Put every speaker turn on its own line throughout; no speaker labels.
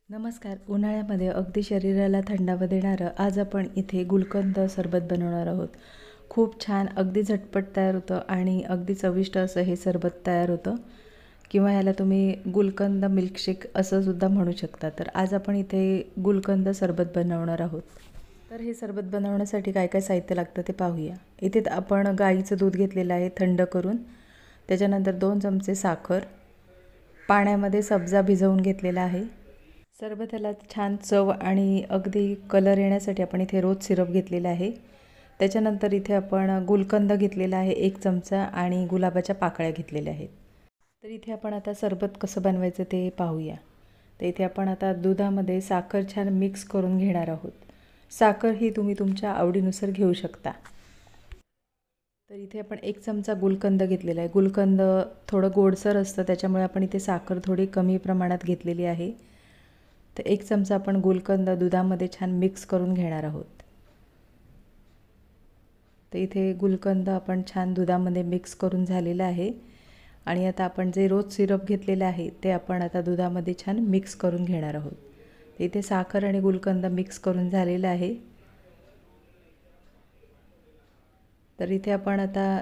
नमस्कार. उन्हाळ्यामध्ये अगदी शरीराला थंडावा देणारं आज आपण इथे गुलकंद सरबत बनवणार आहोत. खूप छान, अगदी झटपट तयार होतं आणि अगदी चविष्ट असं हे सरबत तयार होतं किंवा याला तुम्ही गुलकंद मिल्कशेक असं सुद्धा म्हणू शकता. तर आज आपण इथे गुलकंद सरबत बनवणार आहोत. तर हे सरबत बनवण्यासाठी काय काय साहित्य लागतं ते पाहूया. इथे आपण गाईचं दूध घेतलेलं आहे थंड करून. त्याच्यानंतर 2 चमचे साखर, पाण्यामध्ये सब्जा भिजवून घेतलेला आहे. सरबताला छान चव आणि अगदी कलर येण्यासाठी आपण इथे रोज सिरप घेतलेला आहे. त्याच्यानंतर इथे आपण गुलकंद घेतलेला आहे 1 चमचा आणि गुलाबाच्या पाकळ्या घेतलेल्या आहेत. तर इथे आपण आता सरबत कसं बनवायचं ते पाहूया. तर इथे आपण आता दुधामध्ये साखर छान मिक्स करून घेणार आहोत. साखर ही तुम्ही तुमच्या आवडीनुसार घेऊ शकता. तर इथे आपण 1 चमचा गुलकंद घेतलेला आहे. गुलकंद थोडं गोडसर असतं, त्याच्यामुळे आपण इथे साखर थोडी कमी प्रमाणात घेतलेली आहे. तर 1 चमचा आपण गुलकंद दुधामध्ये छान मिक्स करून घेणार आहोत. तर इथे गुलकंद आपण छान दुधामध्ये मिक्स करून झालेलं आहे आणि आता आपण जे रोज सिरप घेतलेलं आहे ते आपण आता दुधामध्ये छान मिक्स करून घेणार आहोत. तर इथे साखर आणि गुलकंद मिक्स करून झालेलं आहे. तर इथे आपण आता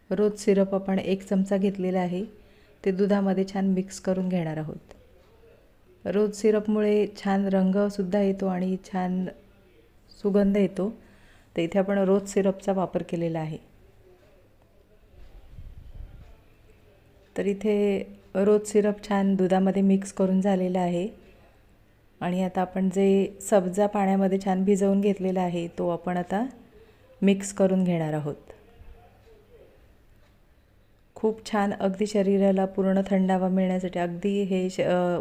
रोज सिरप आपण 1 चमचा घेतलेला आहे ते दुधामध्ये छान मिक्स करून घेणार आहोत. रोज सिरपमुळे छान रंगसुद्धा येतो आणि छान सुगंध येतो. तर इथे आपण रोज सिरपचा वापर केलेला आहे. तर इथे रोज सिरप छान दुधामध्ये मिक्स करून झालेला आहे आणि आता आपण जे सब्जा पाण्यामध्ये छान भिजवून घेतलेला आहे तो आपण आता मिक्स करून घेणार आहोत. खूप छान, अगदी शरीराला पूर्ण थंडावा मिळण्यासाठी अगदी हे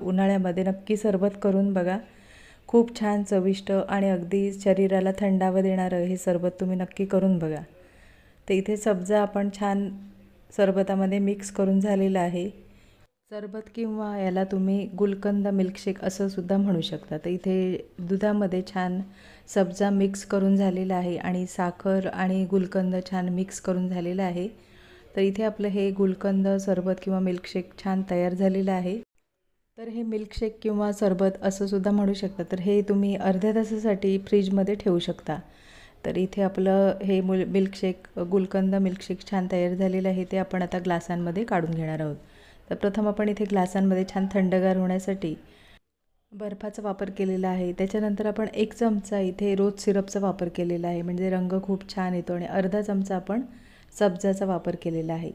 उन्हाळ्यामध्ये नक्की सरबत करून बघा. खूप छान, चविष्ट आणि अगदी शरीराला थंडावा देणारं हे सरबत तुम्ही नक्की करून बघा. तर इथे सब्जा आपण छान सरबतामध्ये मिक्स करून झालेलं आहे. सरबत किंवा याला तुम्ही गुलकंद मिल्कशेक असं सुद्धा म्हणू शकता. तर इथे दुधामध्ये छान सब्जा मिक्स करून झालेला आहे आणि साखर आणि गुलकंद छान मिक्स करून झालेलं आहे. तर इथे आपलं हे गुलकंद सरबत किंवा मिल्कशेक छान तयार झालेलं आहे. तर हे मिल्कशेक किंवा सरबत असं सुद्धा म्हणू शकता. तर हे तुम्ही अर्ध्या तासासाठी फ्रीजमध्ये ठेवू शकता. तर इथे आपलं हे मिल्कशेक गुलकंद मिल्कशेक छान तयार झालेलं आहे. ते आपण आता ग्लासांमध्ये काढून घेणार आहोत. तर प्रथम आपण इथे ग्लासांमध्ये छान थंडगार होण्यासाठी बर्फाचा वापर केलेला आहे. त्याच्यानंतर आपण 1 चमचा इथे रोज सिरपचा वापर केलेला आहे, म्हणजे रंग खूप छान येतो आणि अर्धा चमचा आपण सब्जाचा वापर केलेला आहे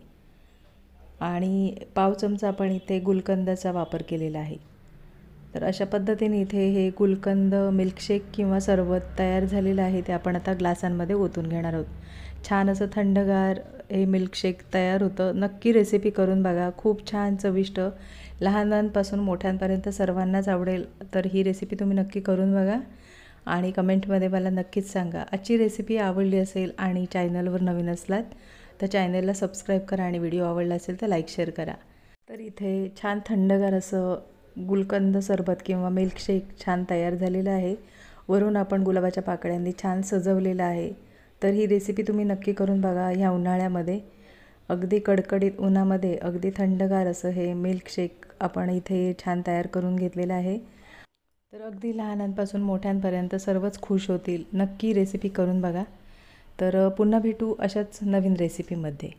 आणि पाव चमचा आपण इथे गुलकंदाचा वापर केलेला आहे. तर अशा पद्धतीने इथे हे गुलकंद मिल्कशेक किंवा सरबत तयार झालेलं आहे ते आपण आता ग्लासांमध्ये ओतून घेणार आहोत. छान असं थंडगार हे मिल्कशेक तयार होतं. नक्की रेसिपी करून बघा. खूप छान, चविष्ट, लहानांपासून मोठ्यांपर्यंत सर्वांनाच आवडेल. तर ही रेसिपी तुम्ही नक्की करून बघा आणि कमेंटमध्ये मला नक्कीच सांगा. आजची रेसिपी आवडली असेल आणि चॅनलवर नवीन असलात तर चॅनलला सबस्क्राईब करा आणि व्हिडिओ आवडला असेल तर लाईक शेअर करा. तर इथे छान थंडगार असं गुलकंद सरबत किंवा मिल्कशेक छान तयार झालेलं आहे. वरून आपण गुलाबाच्या पाकळ्यांनी छान सजवलेलं आहे. तर ही रेसिपी तुम्ही नक्की करून बघा. ह्या उन्हाळ्यामध्ये अगदी कडकडीत उन्हामध्ये अगदी थंडगार असं हे मिल्कशेक आपण इथे छान तयार करून घेतलेलं आहे. तर अगदी लहानांपासून मोठ्यांपर्यंत सर्वच खुश होतील. नक्की रेसिपी करून बघा. तर पुन्हा भेटू अशाच नवीन रेसिपीमध्ये.